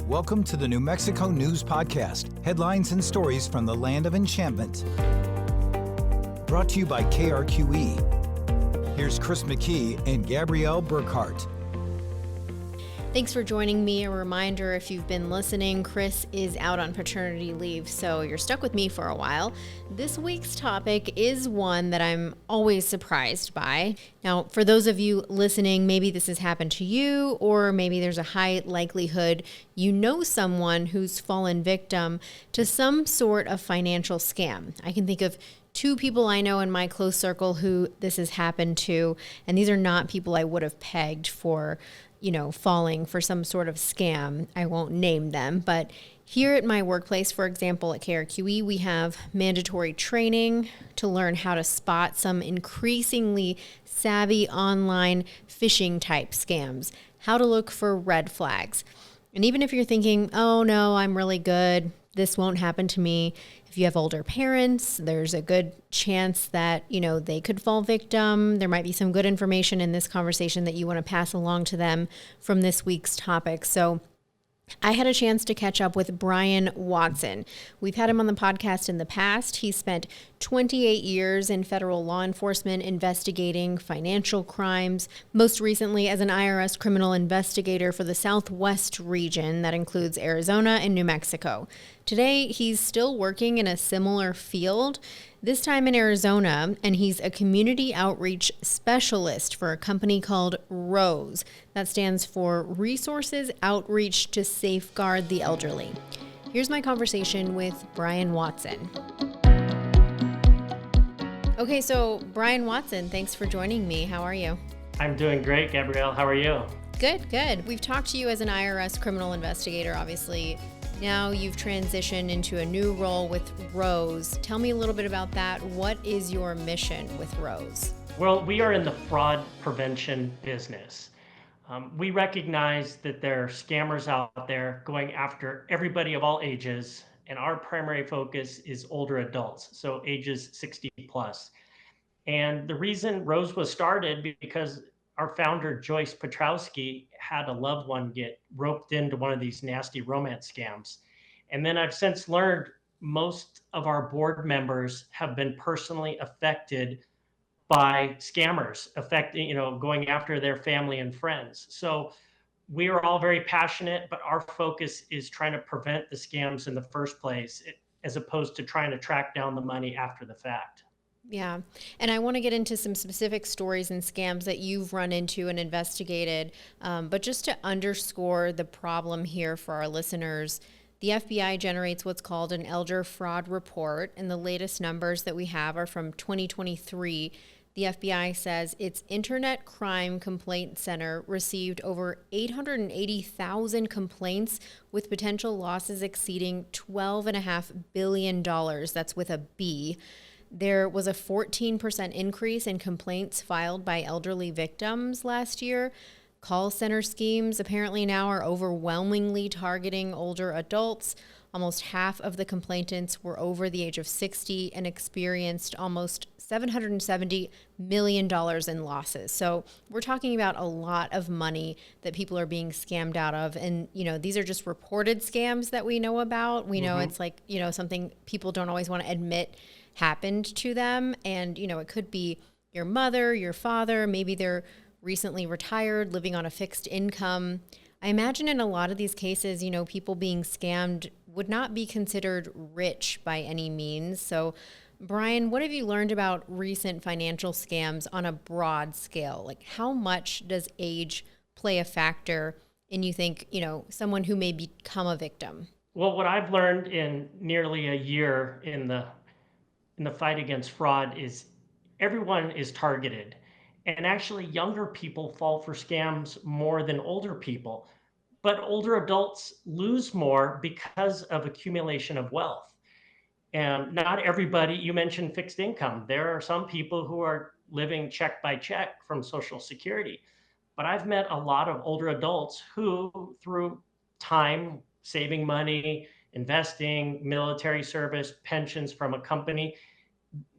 Welcome to the New Mexico News Podcast, headlines and stories from the land of enchantment. Brought to you by KRQE. Here's Chris McKee and Gabrielle Burkhart. Thanks for joining me. A reminder, if you've been listening, Chris is out on paternity leave, so you're stuck with me for a while. This week's topic is one that I'm always surprised by. Now, for those of you listening, maybe this has happened to you, or maybe there's a high likelihood you know someone who's fallen victim to some sort of financial scam. I can think of two people I know in my close circle who this has happened to, and these are not people I would have pegged for falling for some sort of scam. I won't name them, but here at my workplace, for example, at KRQE, we have mandatory training to learn how to spot some increasingly savvy online phishing type scams, how to look for red flags. And even if you're thinking, oh no, I'm really good, this won't happen to me. If you have older parents, there's a good chance that, they could fall victim. There might be some good information in this conversation that you want to pass along to them from this week's topic. So I had a chance to catch up with Brian Watson. We've had him on the podcast in the past. He spent 28 years in federal law enforcement investigating financial crimes, most recently as an IRS criminal investigator for the Southwest region that includes Arizona and New Mexico. Today, he's still working in a similar field, this time in Arizona, and he's a community outreach specialist for a company called ROSE. That stands for Resources Outreach to Safeguard the Elderly. Here's my conversation with Brian Watson. Okay, so Brian Watson, thanks for joining me. How are you? I'm doing great, Gabrielle. How are you? Good. We've talked to you as an IRS criminal investigator, obviously. Now you've transitioned into a new role with ROSE. Tell me a little bit about that. What is your mission with ROSE? Well, we are in the fraud prevention business. We recognize that there are scammers out there going after everybody of all ages, and our primary focus is older adults, so ages 60 plus. And the reason ROSE was started because our founder, Joyce Petrowski, had a loved one get roped into one of these nasty romance scams. And then I've since learned most of our board members have been personally affected by scammers, going after their family and friends. So we are all very passionate, but our focus is trying to prevent the scams in the first place, as opposed to trying to track down the money after the fact. Yeah. And I want to get into some specific stories and scams that you've run into and investigated. But just to underscore the problem here for our listeners, the FBI generates what's called an elder fraud report. And the latest numbers that we have are from 2023. The FBI says its Internet Crime Complaint Center received over 880,000 complaints with potential losses exceeding $12.5 billion. That's with a B. There was a 14% increase in complaints filed by elderly victims last year. Call center schemes apparently now are overwhelmingly targeting older adults. Almost half of the complainants were over the age of 60 and experienced almost $770 million in losses. So we're talking about a lot of money that people are being scammed out of. And, these are just reported scams that we know about. We know it's like, something people don't always want to admit happened to them. And, it could be your mother, your father, maybe they're recently retired, living on a fixed income. I imagine in a lot of these cases, people being scammed would not be considered rich by any means. So, Brian, what have you learned about recent financial scams on a broad scale? Like, how much does age play a factor in, you think, someone who may become a victim? Well, what I've learned in nearly a year in the fight against fraud is everyone is targeted. And actually, younger people fall for scams more than older people. But older adults lose more because of accumulation of wealth. And not everybody, you mentioned fixed income. There are some people who are living check by check from Social Security. But I've met a lot of older adults who, through time, saving money, investing, military service, pensions from a company,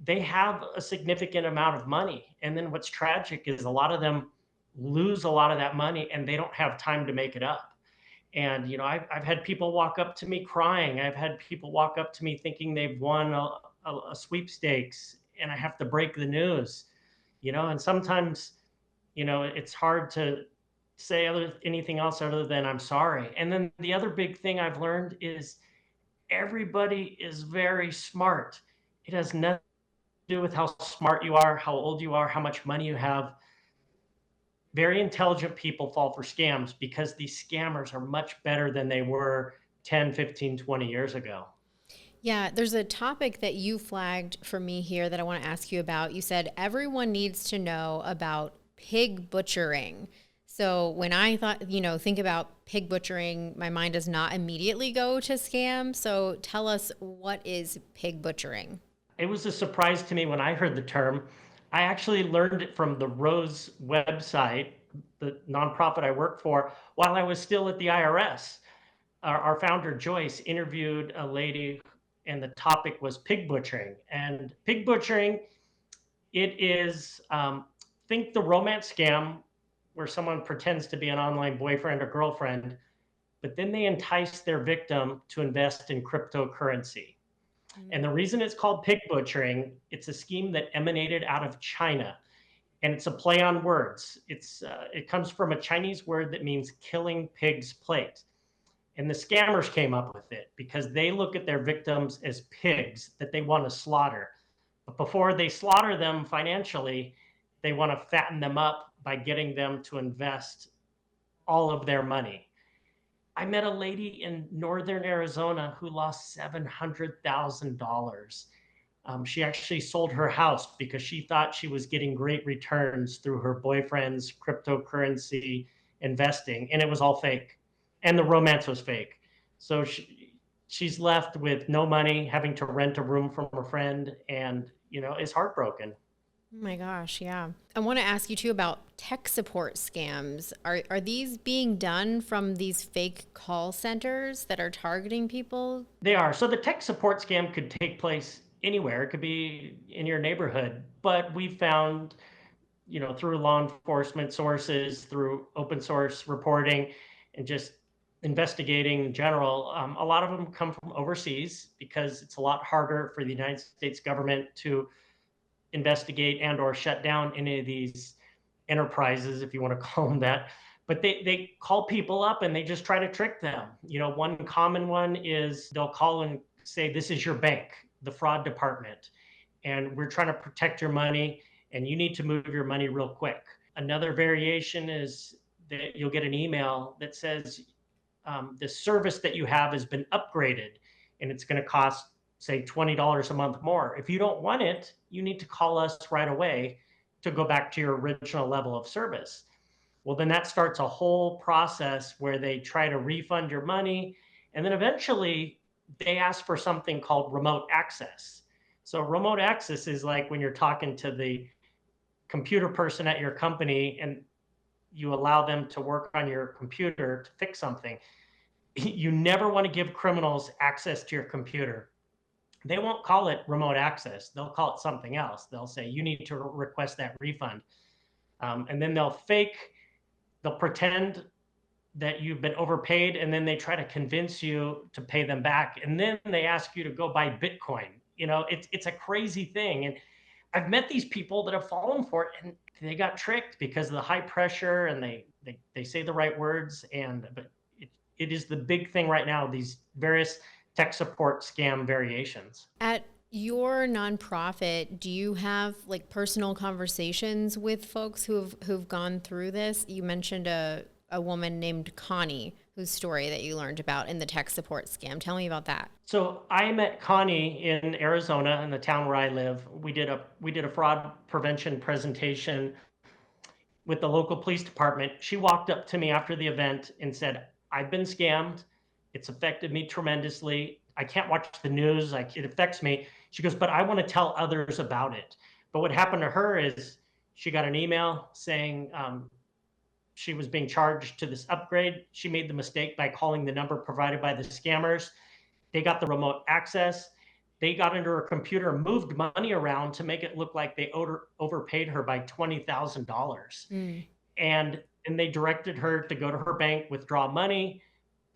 they have a significant amount of money. And then what's tragic is a lot of them lose a lot of that money and they don't have time to make it up. And, I've had people walk up to me crying. I've had people walk up to me thinking they've won a sweepstakes, and I have to break the news, and sometimes, it's hard to say anything else other than I'm sorry. And then the other big thing I've learned is everybody is very smart. It has nothing to do with how smart you are, how old you are, how much money you have. Very intelligent people fall for scams because these scammers are much better than they were 10, 15, 20 years ago. Yeah, there's a topic that you flagged for me here that I want to ask you about. You said everyone needs to know about pig butchering. So when I think about pig butchering, my mind does not immediately go to scam. So tell us, what is pig butchering? It was a surprise to me when I heard the term. I actually learned it from the Rose website, the nonprofit I work for, while I was still at the IRS. Our founder, Joyce, interviewed a lady, and the topic was pig butchering. And pig butchering, it is, think the romance scam where someone pretends to be an online boyfriend or girlfriend, but then they entice their victim to invest in cryptocurrency. And the reason it's called pig butchering, it's a scheme that emanated out of China, and it's a play on words. It comes from a Chinese word that means killing pig's plate. And the scammers came up with it because they look at their victims as pigs that they want to slaughter. But before they slaughter them financially, they want to fatten them up by getting them to invest all of their money. I met a lady in northern Arizona who lost $700,000. She actually sold her house because she thought she was getting great returns through her boyfriend's cryptocurrency investing, and it was all fake. And the romance was fake. So she's left with no money, having to rent a room from a friend, and, is heartbroken. Oh my gosh, yeah. I want to ask you too about tech support scams. Are these being done from these fake call centers that are targeting people? They are. So the tech support scam could take place anywhere. It could be in your neighborhood, but we found, through law enforcement sources, through open source reporting, and just investigating in general, a lot of them come from overseas because it's a lot harder for the United States government to investigate and or shut down any of these enterprises, if you want to call them that. But they call people up and they just try to trick them. One common one is they'll call and say, this is your bank, the fraud department, and we're trying to protect your money, and you need to move your money real quick. Another variation is that you'll get an email that says, the service that you have has been upgraded, and it's going to cost, say, $20 a month more. If you don't want it, you need to call us right away to go back to your original level of service. Well, then that starts a whole process where they try to refund your money. And then eventually they ask for something called remote access. So remote access is like when you're talking to the computer person at your company and you allow them to work on your computer to fix something. You never want to give criminals access to your computer. They won't call it remote access. They'll call it something else. They'll say, you need to request that refund. And then they'll pretend that you've been overpaid, and then they try to convince you to pay them back. And then they ask you to go buy Bitcoin. It's a crazy thing. And I've met these people that have fallen for it, and they got tricked because of the high pressure, and they say the right words. But it is the big thing right now, these various tech support scam variations. At your nonprofit, do you have like personal conversations with folks who've gone through this? You mentioned a woman named Connie, whose story that you learned about in the tech support scam. Tell me about that. So I met Connie in Arizona, in the town where I live. We did a fraud prevention presentation with the local police department. She walked up to me after the event and said, I've been scammed. It's affected me tremendously. I can't watch the news. It affects me. She goes, but I want to tell others about it. But what happened to her is she got an email saying she was being charged to this upgrade. She made the mistake by calling the number provided by the scammers. They got the remote access. They got into her computer and moved money around to make it look like they overpaid her by $20,000. And they directed her to go to her bank, withdraw money.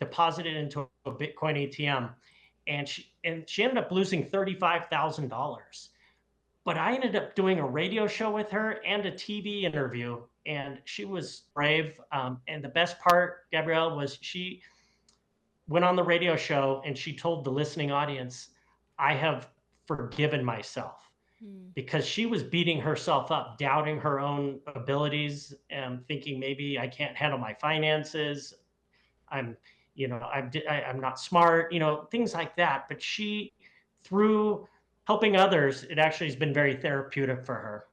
deposited into a Bitcoin ATM, and she ended up losing $35,000. But I ended up doing a radio show with her and a TV interview, and she was brave. And the best part, Gabrielle, was she went on the radio show and she told the listening audience, I have forgiven myself, because she was beating herself up, doubting her own abilities and thinking maybe I can't handle my finances. I'm, I'm not smart, things like that. But through helping others, it actually has been very therapeutic for her.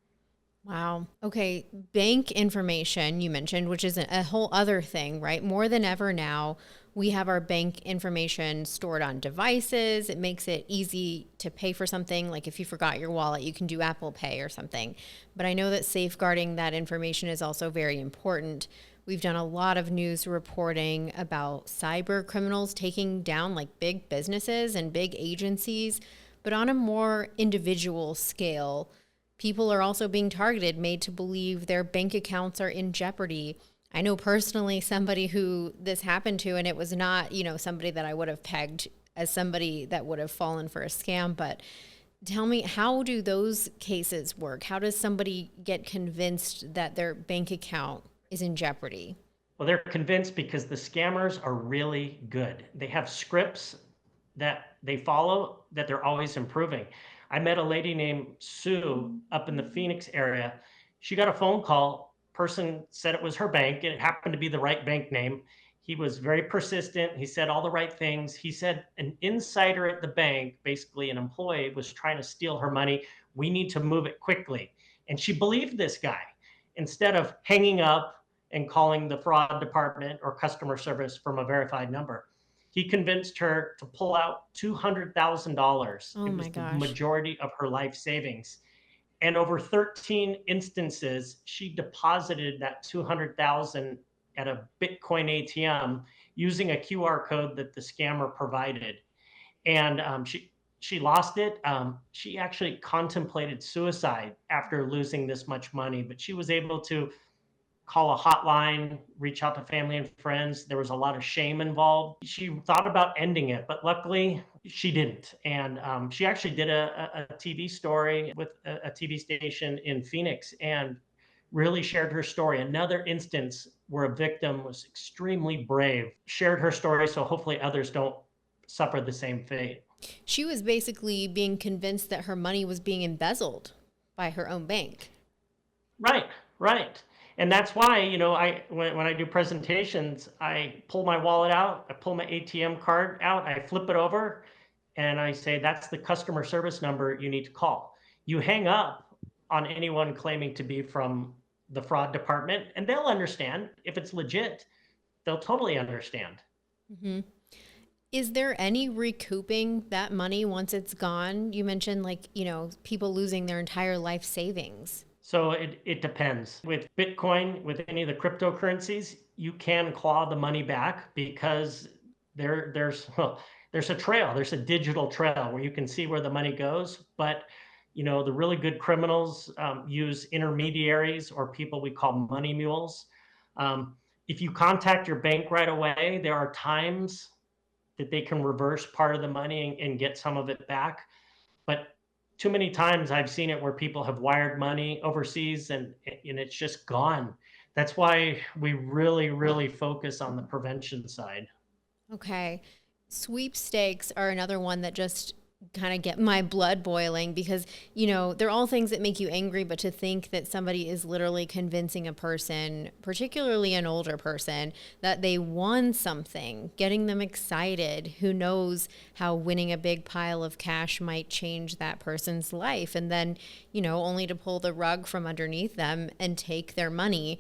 Wow. Okay. Bank information you mentioned, which is a whole other thing, right? More than ever now, we have our bank information stored on devices. It makes it easy to pay for something. Like if you forgot your wallet, you can do Apple Pay or something. But I know that safeguarding that information is also very important. We've done a lot of news reporting about cyber criminals taking down like big businesses and big agencies, but on a more individual scale. People are also being targeted, made to believe their bank accounts are in jeopardy. I know personally somebody who this happened to, and it was not, somebody that I would have pegged as somebody that would have fallen for a scam. But tell me, how do those cases work? How does somebody get convinced that their bank account is in jeopardy? Well, they're convinced because the scammers are really good. They have scripts that they follow that they're always improving. I met a lady named Sue up in the Phoenix area. She got a phone call. Person said it was her bank, and it happened to be the right bank name. He was very persistent. He said all the right things. He said an insider at the bank, basically an employee, was trying to steal her money. We need to move it quickly. And she believed this guy. Instead of hanging up and calling the fraud department or customer service from a verified number, he convinced her to pull out $200,000. Oh It my was the gosh. majority of her life savings. And over 13 instances, she deposited that 200,000 at a Bitcoin ATM using a QR code that the scammer provided. And she lost it. She actually contemplated suicide after losing this much money, but she was able to call a hotline, reach out to family and friends. There was a lot of shame involved. She thought about ending it, but luckily she didn't. And she actually did a TV story with a TV station in Phoenix and really shared her story. Another instance where a victim was extremely brave, shared her story so hopefully others don't suffer the same fate. She was basically being convinced that her money was being embezzled by her own bank. Right, right. And that's why, when I do presentations, I pull my wallet out, I pull my ATM card out, I flip it over, and I say, that's the customer service number you need to call. You hang up on anyone claiming to be from the fraud department, and they'll understand. If it's legit, they'll totally understand. Mm-hmm. Is there any recouping that money once it's gone? You mentioned people losing their entire life savings. So it depends. With Bitcoin, with any of the cryptocurrencies, you can claw the money back because there's a trail, there's a digital trail where you can see where the money goes. But the really good criminals use intermediaries or people we call money mules. If you contact your bank right away, there are times that they can reverse part of the money and get some of it back. But too many times I've seen it where people have wired money overseas and it's just gone. That's why we really, really focus on the prevention side. Okay. Sweepstakes are another one that just kind of get my blood boiling because, they're all things that make you angry, but to think that somebody is literally convincing a person, particularly an older person, that they won something, getting them excited, who knows how winning a big pile of cash might change that person's life. And then, only to pull the rug from underneath them and take their money.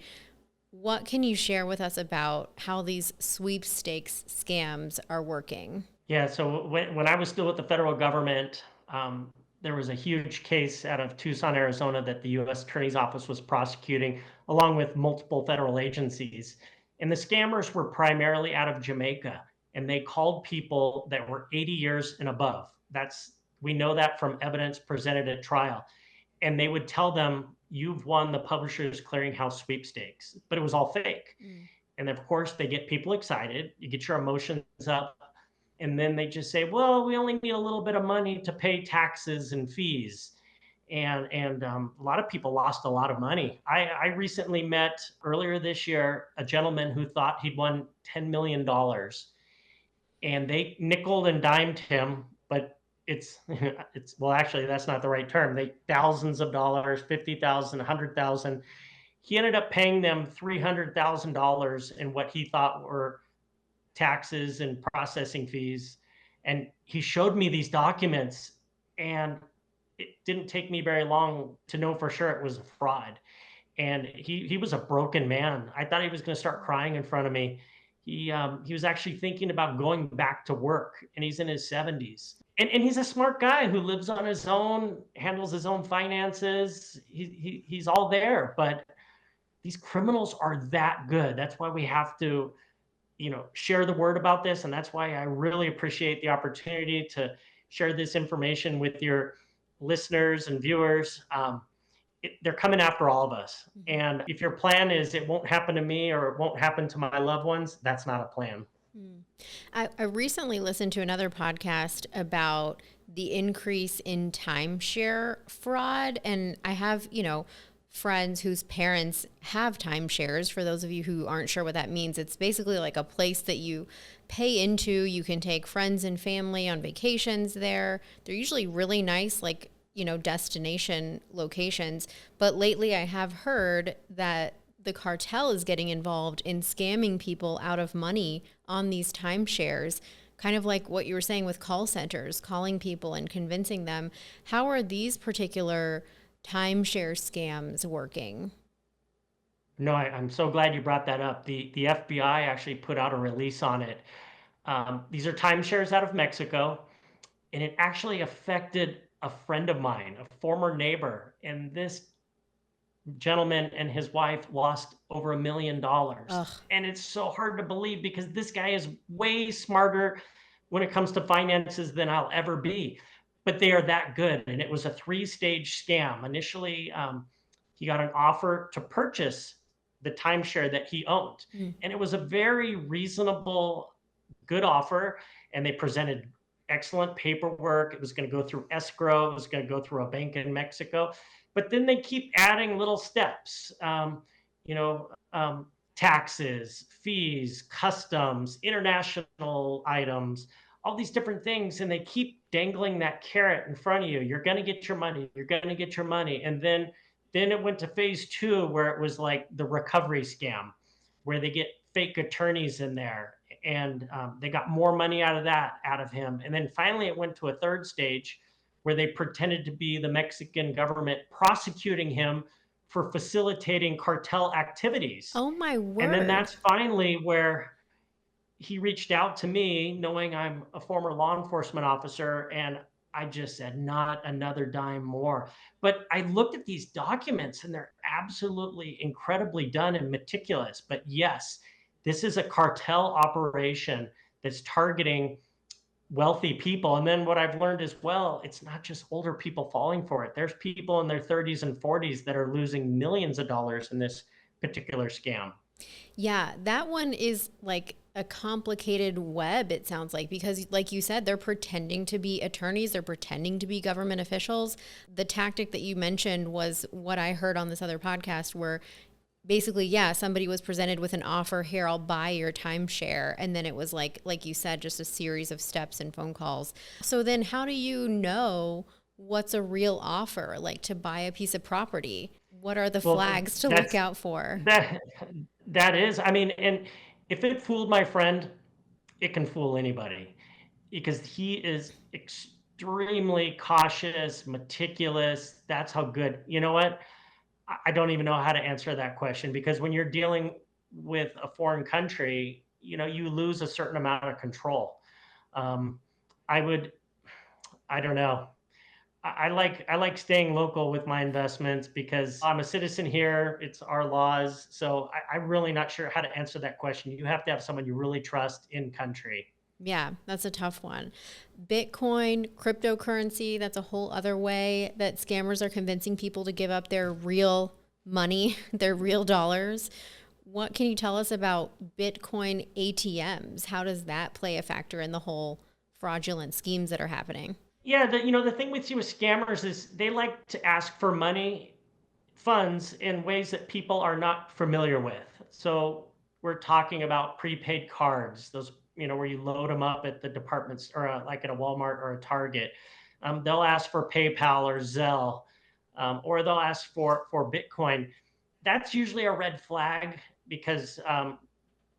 What can you share with us about how these sweepstakes scams are working? Yeah, so when I was still with the federal government, there was a huge case out of Tucson, Arizona that the U.S. Attorney's Office was prosecuting, along with multiple federal agencies. And the scammers were primarily out of Jamaica, and they called people that were 80 years and above. We know that from evidence presented at trial. And they would tell them, you've won the Publishers Clearinghouse sweepstakes, but it was all fake. And of course, they get people excited. You get your emotions up. And then they just say, well, we only need a little bit of money to pay taxes and fees. And a lot of people lost a lot of money. I recently met earlier this year a gentleman who thought he'd won $10 million, and they nickel and dimed him, but it's well, actually, that's not the right term. They thousands of dollars, 50,000, 100,000. He ended up paying them $300,000 in what he thought were taxes and processing fees. And he showed me these documents, and it didn't take me very long to know for sure it was a fraud. And he was a broken man. I thought he was going to start crying in front of me. He was actually thinking about going back to work, and he's in his 70s. And he's a smart guy who lives on his own, handles his own finances. He's all there, but these criminals are that good. That's why we have to, share the word about this. And that's why I really appreciate the opportunity to share this information with your listeners and viewers. They're coming after all of us. And if your plan is it won't happen to me or it won't happen to my loved ones, that's not a plan. I recently listened to another podcast about the increase in timeshare fraud. And I have, friends whose parents have timeshares. For those of you who aren't sure what that means, it's basically like a place that you pay into. You can take friends and family on vacations there. They're usually really nice, like, destination locations. But lately I have heard that the cartel is getting involved in scamming people out of money on these timeshares, kind of like what you were saying with call centers, calling people and convincing them. How are these particular timeshare scams working? No, I'm so glad you brought that up. The FBI actually put out a release on it. These are timeshares out of Mexico, and it actually affected a friend of mine, a former neighbor, and this gentleman and his wife lost over $1 million. And it's so hard to believe because this guy is way smarter when it comes to finances than I'll ever be. But they are that good. And it was a 3-stage scam. Initially, he got an offer to purchase the timeshare that he owned. And it was a very reasonable, good offer. And they presented excellent paperwork. It was going to go through escrow. It was going to go through a bank in Mexico. But then they keep adding little steps, taxes, fees, customs, international items, all these different things. And they keep dangling that carrot in front of you. You're going to get your money. You're going to get your money. And then it went to phase 2, where it was like the recovery scam, where they get fake attorneys in there. And they got more money out of him. And then finally it went to a 3rd stage where they pretended to be the Mexican government prosecuting him for facilitating cartel activities. Oh my word. And then that's finally where he reached out to me, knowing I'm a former law enforcement officer, and I just said, not another dime more. But I looked at these documents and they're absolutely incredibly done and meticulous. But yes, this is a cartel operation that's targeting wealthy people. And then what I've learned as well, it's not just older people falling for it. There's people in their 30s and 40s that are losing millions of dollars in this particular scam. Yeah, that one is like a complicated web, it sounds like, because like you said, they're pretending to be attorneys, they're pretending to be government officials. The tactic that you mentioned was what I heard on this other podcast, where basically, yeah, somebody was presented with an offer, here, I'll buy your timeshare. And then it was like you said, just a series of steps and phone calls. So then how do you know what's a real offer, like to buy a piece of property? What are the flags to look out for? That is, I mean, and if it fooled my friend, it can fool anybody, because he is extremely cautious, meticulous. That's how good. You know what? I don't even know how to answer that question, because when you're dealing with a foreign country, you lose a certain amount of control. I don't know. I like staying local with my investments because I'm a citizen here. It's our laws. So I'm really not sure how to answer that question. You have to have someone you really trust in country. Yeah, that's a tough one. Bitcoin, cryptocurrency, that's a whole other way that scammers are convincing people to give up their real money, their real dollars. What can you tell us about Bitcoin ATMs? How does that play a factor in the whole fraudulent schemes that are happening? Yeah, the thing with scammers is they like to ask for money, funds in ways that people are not familiar with. So we're talking about prepaid cards, those, where you load them up at the departments or like at a Walmart or a Target. They'll ask for PayPal or Zelle, or they'll ask for Bitcoin. That's usually a red flag because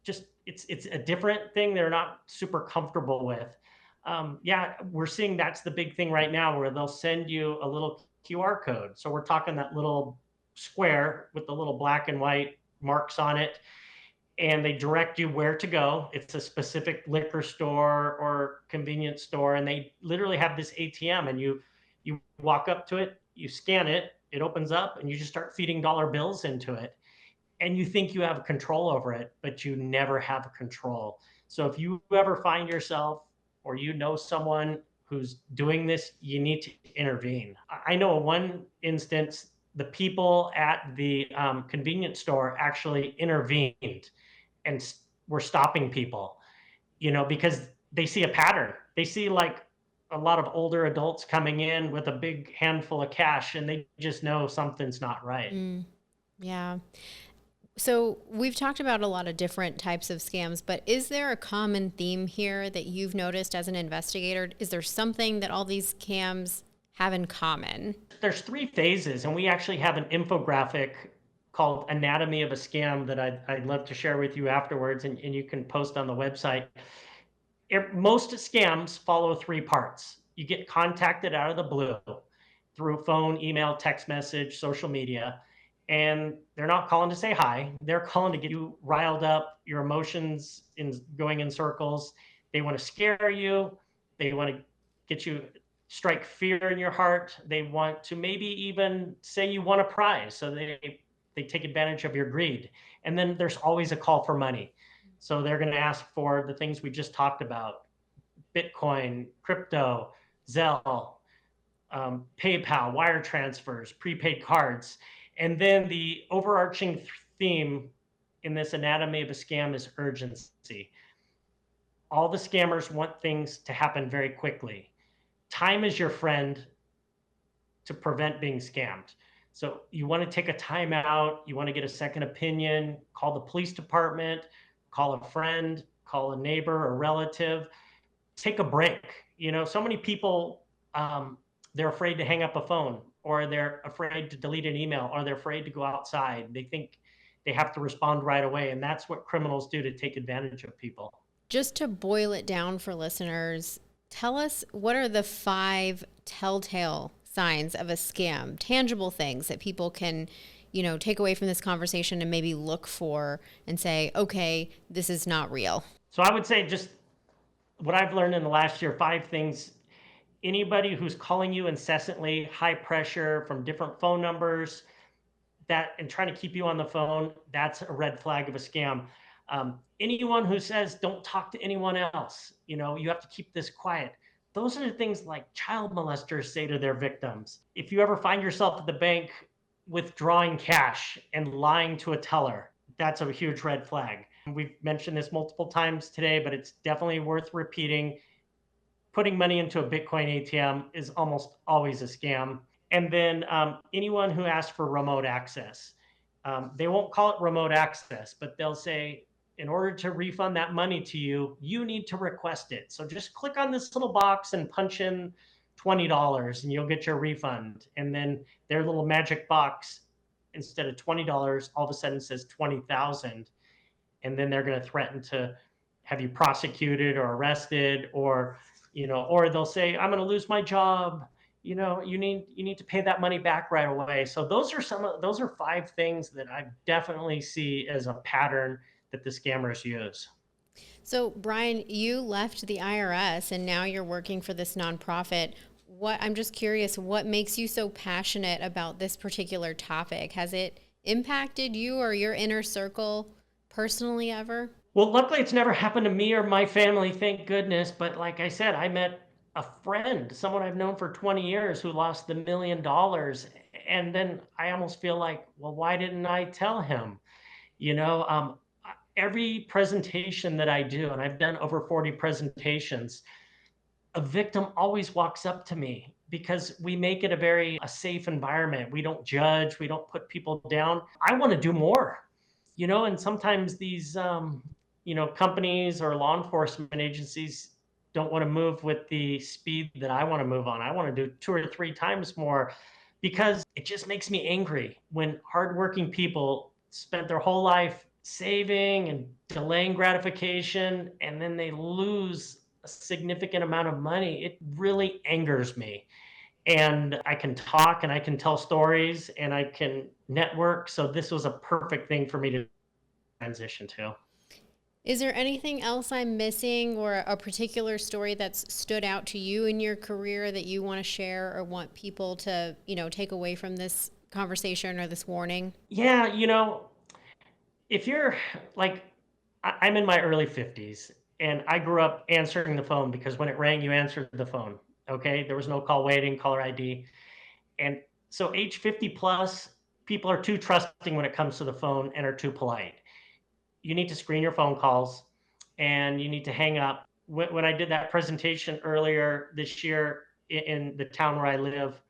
just it's a different thing they're not super comfortable with. Yeah, we're seeing that's the big thing right now where they'll send you a little QR code. So we're talking that little square with the little black and white marks on it, and they direct you where to go. It's a specific liquor store or convenience store, and they literally have this ATM, and you walk up to it, you scan it, it opens up, and you just start feeding dollar bills into it, and you think you have control over it, but you never have control. So if you ever find yourself or someone who's doing this, you need to intervene. I know in one instance, the people at the convenience store actually intervened and were stopping people, because they see a pattern. They see like a lot of older adults coming in with a big handful of cash, and they just know something's not right. Yeah. So we've talked about a lot of different types of scams, but is there a common theme here that you've noticed as an investigator? Is there something that all these scams have in common? There's 3 phases, and we actually have an infographic called Anatomy of a Scam that I'd love to share with you afterwards, and you can post on the website. Most scams follow 3 parts. You get contacted out of the blue through phone, email, text message, social media, and they're not calling to say hi. They're calling to get you riled up, your emotions going in circles. They want to scare you. They want to get you strike fear in your heart. They want to maybe even say you won a prize. So they take advantage of your greed. And then there's always a call for money. So they're going to ask for the things we just talked about: Bitcoin, crypto, Zelle, PayPal, wire transfers, prepaid cards. And then the overarching theme in this anatomy of a scam is urgency. All the scammers want things to happen very quickly. Time is your friend to prevent being scammed. So you want to take a time out, you want to get a second opinion, call the police department, call a friend, call a neighbor or relative, take a break. So many people, they're afraid to hang up a phone, or they're afraid to delete an email, or they're afraid to go outside. They think they have to respond right away. And that's what criminals do to take advantage of people. Just to boil it down for listeners, tell us, what are the 5 telltale signs of a scam, tangible things that people can, take away from this conversation and maybe look for and say, okay, this is not real? So I would say just what I've learned in the last year, 5 things. Anybody who's calling you incessantly, high pressure from different phone numbers, and trying to keep you on the phone, that's a red flag of a scam. Anyone who says, don't talk to anyone else, you have to keep this quiet. Those are the things like child molesters say to their victims. If you ever find yourself at the bank withdrawing cash and lying to a teller, that's a huge red flag. We've mentioned this multiple times today, but it's definitely worth repeating. Putting money into a Bitcoin ATM is almost always a scam. And then anyone who asks for remote access, they won't call it remote access, but they'll say, in order to refund that money to you, you need to request it. So just click on this little box and punch in $20 and you'll get your refund. And then their little magic box, instead of $20, all of a sudden says 20,000. And then they're going to threaten to have you prosecuted or arrested, or they'll say, I'm going to lose my job. You need to pay that money back right away. So those are 5 things that I definitely see as a pattern that the scammers use. So Brian, you left the IRS and now you're working for this nonprofit. I'm just curious, what makes you so passionate about this particular topic? Has it impacted you or your inner circle personally ever? Well, luckily it's never happened to me or my family, thank goodness. But like I said, I met a friend, someone I've known for 20 years who lost $1 million. And then I almost feel like, well, why didn't I tell him? Every presentation that I do, and I've done over 40 presentations, a victim always walks up to me because we make it a safe environment. We don't judge, we don't put people down. I want to do more, and sometimes these, companies or law enforcement agencies don't want to move with the speed that I want to move on. I want to do 2 or 3 times more because it just makes me angry when hardworking people spent their whole life saving and delaying gratification and then they lose a significant amount of money. It really angers me. And I can talk and I can tell stories and I can network. So this was a perfect thing for me to transition to. Is there anything else I'm missing or a particular story that's stood out to you in your career that you want to share or want people to, take away from this conversation or this warning? Yeah, if you're like, I'm in my early 50s and I grew up answering the phone because when it rang, you answered the phone. Okay. There was no call waiting, caller ID. And so age 50 plus, people are too trusting when it comes to the phone and are too polite. You need to screen your phone calls and you need to hang up. When I did that presentation earlier this year in the town where I live,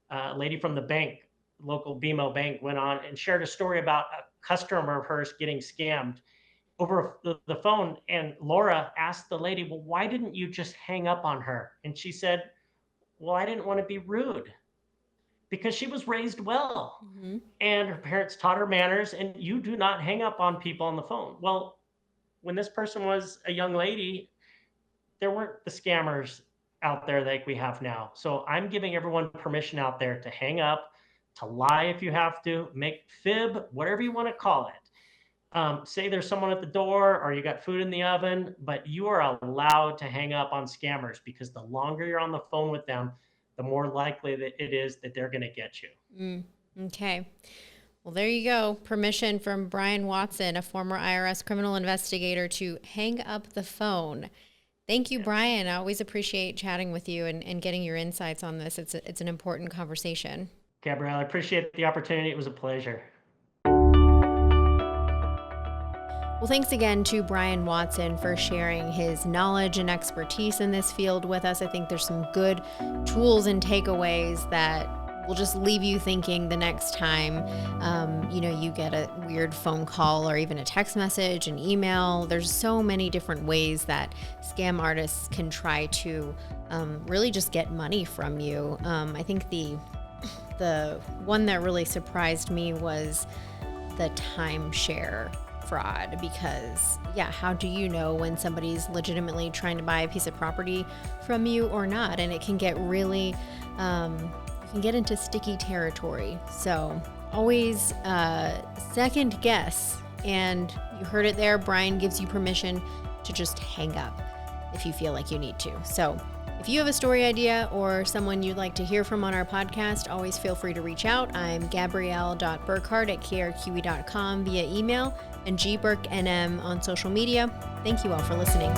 a lady from the bank, local BMO bank, went on and shared a story about a customer of hers getting scammed over the phone. And Laura asked the lady, well, why didn't you just hang up on her? And she said, well, I didn't want to be rude because she was raised well. Mm-hmm. And her parents taught her manners, and you do not hang up on people on the phone. Well, when this person was a young lady, there weren't the scammers out there like we have now. So I'm giving everyone permission out there to hang up, to lie if you have to, make fib, whatever you want to call it. Say there's someone at the door or you got food in the oven, but you are allowed to hang up on scammers because the longer you're on the phone with them, the more likely that it is that they're going to get you. Okay. Well, there you go. Permission from Brian Watson, a former IRS criminal investigator, to hang up the phone. Thank you, Brian. I always appreciate chatting with you and getting your insights on this. It's an important conversation. Gabrielle, I appreciate the opportunity. It was a pleasure. Well, thanks again to Brian Watson for sharing his knowledge and expertise in this field with us. I think there's some good tools and takeaways that will just leave you thinking the next time, you get a weird phone call or even a text message, an email. There's so many different ways that scam artists can try to really just get money from you. I think the one that really surprised me was the timeshare fraud, because how do you know when somebody's legitimately trying to buy a piece of property from you or not? And it can get really you can get into sticky territory. So always second guess. And you heard it there. Brian gives you permission to just hang up if you feel like you need to. So if you have a story idea or someone you'd like to hear from on our podcast, always feel free to reach out. I'm gabrielle.burkhart@krqe.com via email and gburknm on social media. Thank you all for listening.